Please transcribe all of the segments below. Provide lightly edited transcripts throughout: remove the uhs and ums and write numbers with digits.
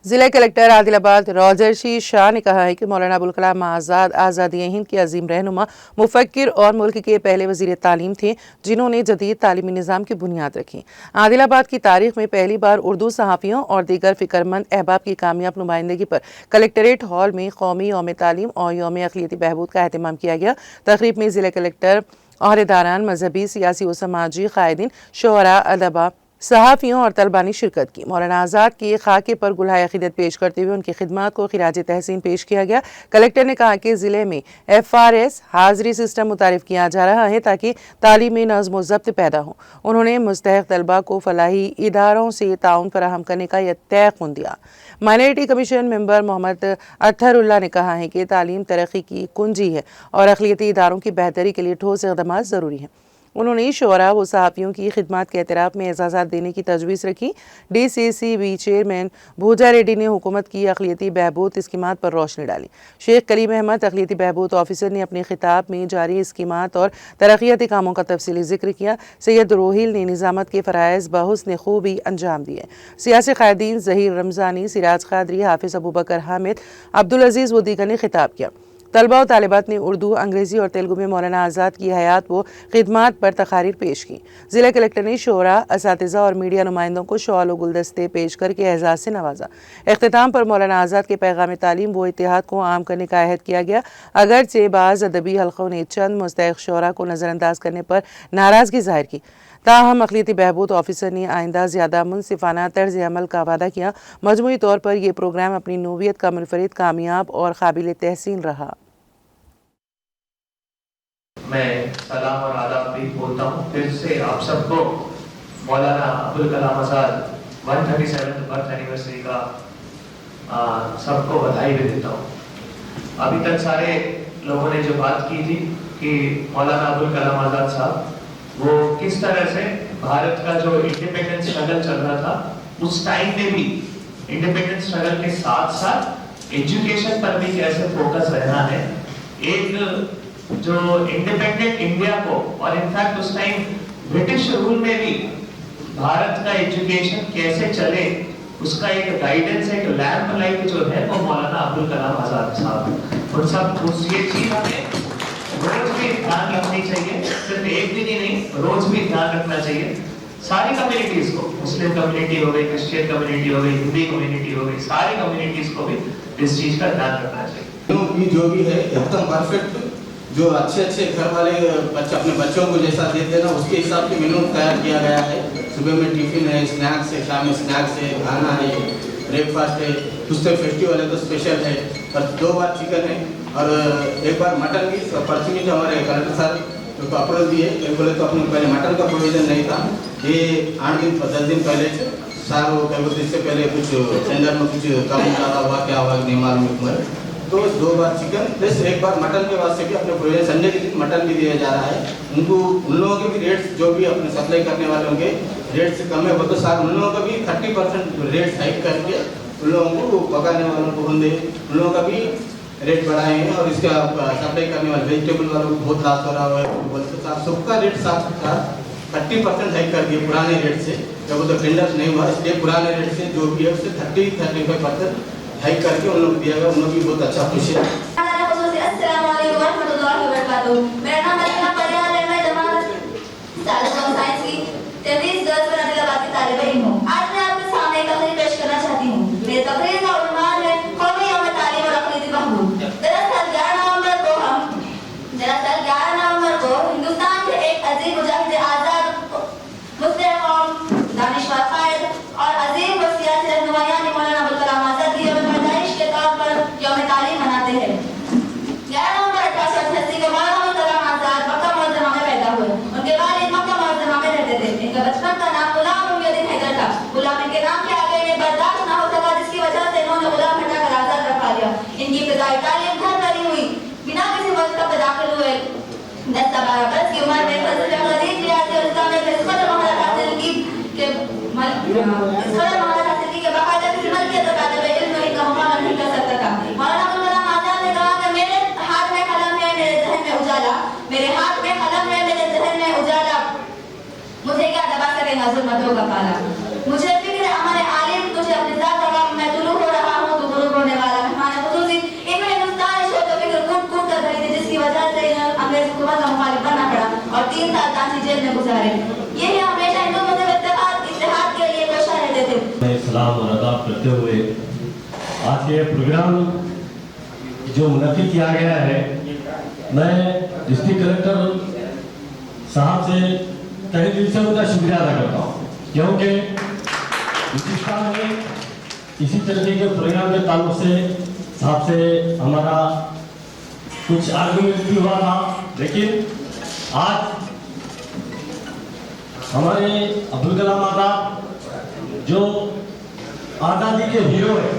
जिला कलेक्टर आदिलाबाद रॉजर्शी शाह ने कहा है कि मौलाना अबुल कलाम आज़ाद आज़ादी हिंद के अजीम रहनुमा, मुफक्किर और मुल्क के पहले वज़ीर तालीम थे, जिन्होंने जदीद तालीमी निज़ाम की बुनियाद रखी। आदिलाबाद की तारीख में पहली बार उर्दू सहाफ़ियों और दीगर फ़िक्रमंद अहबाब की कामयाब नुमाइंदगी पर कलेक्ट्रेट हॉल में कौमी यौम तालीम और यौम अक़लियती बहबूद का एहतमाम किया गया। तक़रीब में जिला कलेक्टर, अहदेदारान, मजहबी, सियासी व समाजी कायदीन, शुअरा, अदबा, सहाफ़ियों और तलबा ने शिरकत की। मौलाना आज़ाद के खाके पर गुलहाए अक़ीदत पेश करते हुए उनकी खिदमत को खिराज तहसीन पेश किया गया। कलेक्टर ने कहा कि ज़िले में FRS हाज़री सिस्टम मुतारिफ किया जा रहा है ताकि तालीम में नज़्म व ज़ब्त पैदा हो। उन्होंने मुस्तहिक़ तलबा को फलाही इदारों से ताउन फराहम करने का यह तयक़ुन दिया। माइनॉरिटी कमीशन मेंबर मोहम्मद अत्थरुल्लाह ने कहा है कि तालीम तरक्की की कुंजी है और अक़लियती इदारों की बेहतरी के लिए ठोस इक़दामात ज़रूरी हैं। उन्होंने शुअरा व सहाफ़ियों की खिदमत के एतराफ़ में एजाज़ात देने की तजवीज़ रखी। DCCB चेयरमैन भूजा रेड्डी ने हुकूमत की अक़लियती बहबूद स्कीमात पर रोशनी डाली। शेख कलीम अहमद अक़लियती बहबूद ऑफिसर ने अपने खिताब में जारी स्कीमात और तरक्याती कामों का तफसीली जिक्र किया। सैयद रोहिल ने निज़ामत के फ़राइज़ बहुस्न खूबी अंजाम दिए। सियासी कायदीन ज़हीर रमज़ानी, सिराज क़ादरी, हाफिज़ अबू बकर हामिद, अब्दुल अज़ीज़ व दीगर ने खिताब किया। तलबा और तालिबात ने उर्दू, अंग्रेज़ी और तेलुगु में मौलाना आज़ाद की हयात व खिदमात पर तकारीर पेश की। ज़िला कलेक्टर ने शोरा, असातिज़ा और मीडिया नुमाइंदों को शॉल व गुलदस्ते पेश करके एजाज़ से नवाजा। इख्तिताम पर मौलाना आज़ाद के पैगाम तालीम व इत्तेहाद को आम करने का अहद किया गया। अगरचे बाज़ अदबी हल्कों ने चंद मुस्तहिक़ शोरा को नज़रअंदाज करने पर नाराज़गी ज़ाहिर की, ताहम अक़लियती बहबूद ऑफिसर ने आइंदा ज़्यादा मुनसिफ़ाना तर्ज़ अमल का वादा किया। मजमूई तौर पर यह प्रोग्राम अपनी नोवियत का मुनफरिद, कामयाब और काबिल तहसीन रहा। मैं सलाम और आदाब भी बोलता हूँ। फिर से आप सबको Maulana Abul Kalam Azad 137th birth anniversary का सबको बधाई भी देता हूँ। अभी तक सारे लोगों ने जो बात की थी कि मौलाना अबुल कलाम आज़ाद साहब वो किस तरह से भारत का जो इंडिपेंडेंस स्ट्रगल चल रहा था उस टाइम में भी इंडिपेंडेंस स्ट्रगल के साथ साथ एजुकेशन पर भी कैसे फोकस रहना है। एक जो इंडिपेंडेंट इंडिया को और इनफैक्ट उस टाइम ब्रिटिश रूल में भी भारत का एजुकेशन कैसे चले उसका एक गाइडेंस, एक लैंप लाइट जो है वो मौलाना अबुल कलाम आज़ाद साहब। और सब ये चीज हमें रोज भी ध्यान रखनी चाहिए, सिर्फ एक दिन ही नहीं, रोज भी ध्यान रखना चाहिए। सारी कम्युनिटीज को, मुस्लिम कम्युनिटी हो गई, क्रिश्चियन कम्युनिटी हो गई, हिंदी कम्युनिटी हो गई, सारी कम्युनिटीज को भी इस चीज का ध्यान रखना चाहिए। जो भी है एकदम परफेक्ट, जो अच्छे घर वाले बच्चे अपने बच्चों को जैसा देते हैं ना उसके हिसाब से मेनू तैयार किया गया है। सुबह में टिफिन है, स्नैक्स है, शाम में स्नैक्स है, खाना है, ब्रेकफास्ट है, उससे फेस्टिवल है तो स्पेशल है, और 2 बार चिकन है और 1 बार मटन की अपॉर्चुनिटी हमारे कलेक्टर साहब तो अप्रूवल दिए। बोले तो अपने पहले मटन का प्रोविजन नहीं था, ये 8 दिन 10 दिन पहले सार हो क्या बोलते इससे पहले कुछ टेंडर में कुछ कम ज़्यादा हुआ क्या हुआ नहीं मालूम है, तो 2 बार चिकन प्लस 1 बार मटन के वास्ते भी अपने प्रोविजन संडे के दिन मटन भी दिया जा रहा है। उनको उन लोगों के भी रेट्स जो भी अपने सप्लाई करने वाले होंगे रेट से कम है वो तो साथ उन लोगों का भी 30% रेट हाइक करके उन लोगों को पकाने वालों को होंगे उन लोगों का भी रेट बढ़ाए हैं। और इसका सप्लाई करने वाले वेजिटेबल वालों को बहुत लाभ हो रहा है। बोलते साथ सबका रेट साथ 30% हाइक कर दिए पुराने रेट से, जब वो तो टेंडर नहीं हुआ इसलिए पुराने रेट से जो भी है उससे 30-35% हाइक करके उन लोग दिया गया। उन लोग भी बहुत अच्छा खुश है। मेरा नाम अलीना परियार है, मैं जमात साइंस की 23 गर्ल्स में आदिलाबाद की तालिबे इल्म हूँ। आज मैं आपके सामने एक तकरीर पेश करना चाहती हूँ। मेरी तकरीर का उन्वान है कौमी यौम तालीम और अक़लियती बहबूद। दरअसल 11 नवंबर को हिंदुस्तान के एक अजीम मुजाहिद आज़ाद मुस्लिम कौम, दानिशवर कायद और अजीम व सियासी रहनुमा यानी मौलाना अबुल कलाम आज़ाद की यौम पैदाइश के तौर पर यौम तालीम मनाते हैं। 11 नवंबर 1888 को मौलाना अबुल कलाम आज़ाद मक्का मुअज़्ज़मा में पैदा हुए। उनके वालिद मक्का मुअज़्ज़मा में रहते थे। इनका बचपन का नाम गुलाम उम्मीद हैदर था। गुलाम इनके नाम के आगे इन्हें बर्दाश्त न हो सका, जिसकी वजह से इन्होंने गुलाम हटाकर आज़ाद रखा लिया। इनकी इब्तिदाई तालीम घर पर ही हुई। बिना किसी मकतब में दाखिल हुए 10-12 वर्ष की उम्र में फजल हदीस रियासी और इस्लाम में इसकदर महारत हासिल की के बाकायदा किसी मलकियत और तालिब इल्म में इनका मुकाबला नहीं कर सकता था। मौलाना अबुल कलाम आज़ाद ने कहा कि मेरे हाथ में कलम है, मेरे ज़हन में उजाला, मेरे हाथ में कलम है, मेरे ज़हन में उजाला, मुझे क्या दबा सकेगा ज़ुल्मतों का पाला। मुझे फिक्र है हमारे आलिम, तुझे अपनी ज़ात का महतूल हो रहा जिंदगी गुजारे। ये हमेशा हिंदू मुस्लिम इत्तेहाद के लिए कोशिश रहते थे। मैं सलाम और आदाब करते हुए आज के प्रोग्राम जो मुनक्किद किया गया है, मैं डिस्ट्रिक्ट कलेक्टर साहब से तहे दिल से उनका शुक्रिया अदा करता हूँ, क्योंकि हिंदुस्तान में इसी तरीके के प्रोग्राम के ताल्लुक से साहब से हमारा कुछ आर्गुमेंट भी हुआ था, लेकिन आज हमारे अब्दुल कलाम आज़ाद जो आज़ादी के हीरो है,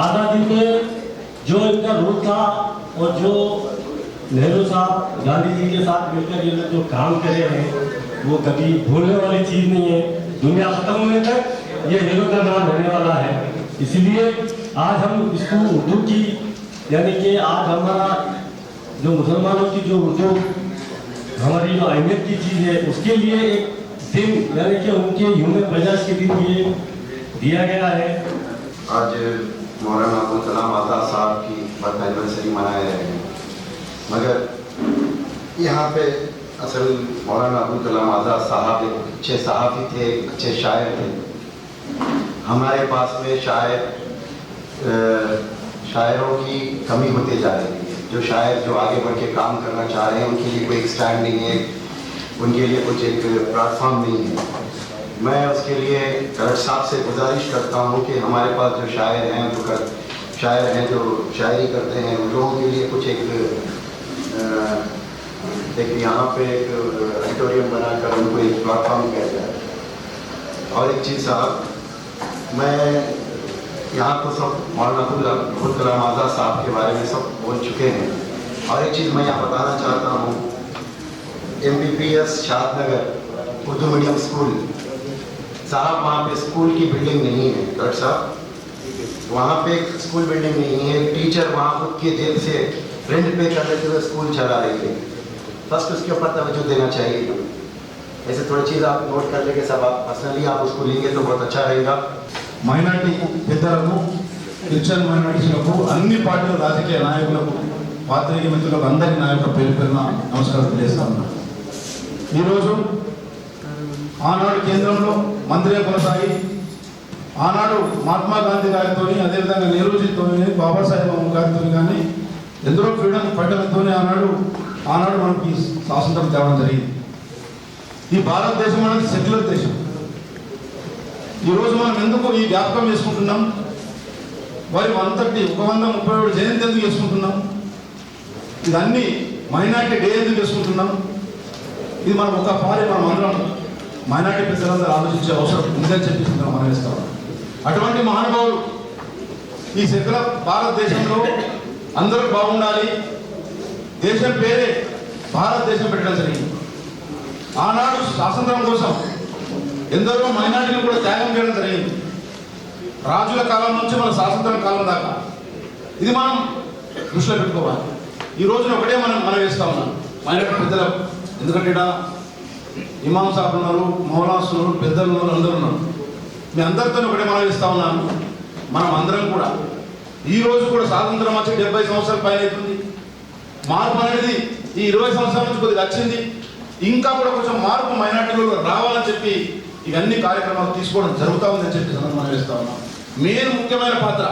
आज़ादी में जो इनका रोल था और जो नेहरू साहब गांधी जी के साथ मिलकर ये लोग जो काम करे हैं वो कभी भूलने वाली चीज़ नहीं है। दुनिया खत्म होने तक ये हीरो का नाम रहने वाला है। इसलिए आज हम इसको उर्दू की, यानी कि आज हमारा जो मुसलमानों की जो उर्दू हमारी जो अहमियत की चीज़ है, उसके लिए एक दिन, यानी कि उनके ह्यूमन बजाज के दिन ये दिया गया है। आज मौलाना अब्दुल कलाम आज़ाद साहब की बर्थ एनिवर्सरी मनाए रहे हैं, मगर यहाँ पे असल मौलाना अब्दुल कलाम आज़ाद साहब एक अच्छे सहाफ़ी थे, एक अच्छे शायर थे। हमारे पास में शायरों की कमी होती जा रही है। जो शायर जो आगे बढ़ के काम करना चाह रहे हैं उनके लिए कोई एक स्टैंड नहीं है, उनके लिए कुछ एक प्लेटफॉर्म नहीं है। मैं उसके लिए कलेक्टर साहब से गुजारिश करता हूँ कि हमारे पास जो शायर हैं जो शायरी करते हैं, उन लोगों के लिए कुछ एक यहाँ पे एक ऑडिटोरियम बनाकर उनको एक प्लेटफॉर्म किया जाए। और एक चीज़ साहब, मैं यहाँ तो सब मौलाना अब्दुल कलाम आज़ाद साहब के बारे में सब बोल चुके हैं, और एक चीज़ मैं यहाँ बताना चाहता हूँ, MBBS Shadnagar Urdu medium school साहब, वहाँ पे स्कूल की बिल्डिंग नहीं है कलेक्टर साहब, वहाँ पे एक स्कूल बिल्डिंग नहीं है। एक टीचर वहाँ खुद के जेब से रेंट पे कर लेते हुए स्कूल चला रही है। फर्स्ट उसके ऊपर तवज्जो देना चाहिए। ऐसे थोड़ी चीज़ आप नोट कर लेंगे सब, आप पर्सनली आप उसको लेंगे तो बहुत अच्छा रहेगा। మైనార్టీ పెద్దలకు, క్రిస్టియన్ మైనారిటీలకు, అన్ని పార్టీల రాజకీయ నాయకులకు, పాత్రికేయ మిత్రులకు అందరికీ నా యొక్క పేరు పేరున నమస్కారం తెలియజేస్తా ఉన్నాను. ఈరోజు ఆనాడు కేంద్రంలో మంత్రిగా కొనసాగి, ఆనాడు మహాత్మా గాంధీ గారితో, అదేవిధంగా నెహ్రూజీతో, బాబాసాహెబ్ గారితో కానీ ఎందరో ఫ్రీడమ్ ఫైటర్లతోనే ఆనాడు మనకి స్వాతంత్రం తేవడం జరిగింది. ఈ భారతదేశం అనేది సెక్యులర్ దేశం. ఈరోజు మనం ఎందుకు ఈ జ్ఞాపకం చేసుకుంటున్నాం? వారి 137 జయంతి ఎందుకు చేసుకుంటున్నాం? ఇదన్నీ మైనార్టీ డే ఎందుకు చేసుకుంటున్నాం? ఇది మనం ఒక పారి మనం అందరం మైనార్టీ పెద్దలందరూ ఆలోచించే అవసరం ఉందని చెప్పి మనం ఇస్తాం. అటువంటి మహానుభావులు ఈ సెక్యులర్ భారతదేశంలో అందరూ బాగుండాలి, దేశం పేరే భారతదేశం పెట్టడం జరిగింది. ఆనాడు స్వాతంత్రం కోసం ఎందరో మైనార్టీలు కూడా త్యాగం చేయడం జరిగింది. రాజుల కాలం నుంచి మన స్వాతంత్రం కాలం దాకా ఇది మనం దృష్టిలో పెట్టుకోవాలి. ఈ రోజున ఒకటే మనం వేస్తా ఉన్నాం మైనార్టీ పెద్దలకు, ఎందుకంటే ఇక్కడ ఇమాం సాబ్ ఉన్నారు, మౌలాస్ ఉన్నారు, పెద్దలు ఉన్నారు, అందరూ ఉన్నారు. మీ అందరితో ఒకటే మనం వేస్తా ఉన్నాను. మనం అందరం కూడా ఈ రోజు కూడా స్వాతంత్రం వచ్చి 70 సంవత్సరాల పైన అవుతుంది. మార్పు అనేది ఈ 20 సంవత్సరాల నుంచి కొద్దిగా వచ్చింది. ఇంకా కూడా కొంచెం మార్పు మైనార్టీలో రావాలని చెప్పి ఇవన్నీ కార్యక్రమాలు తీసుకోవడం జరుగుతూ ఉందని చెప్పి మనం వేస్తా ఉన్నాం. మెయిన్ ముఖ్యమైన పాత్ర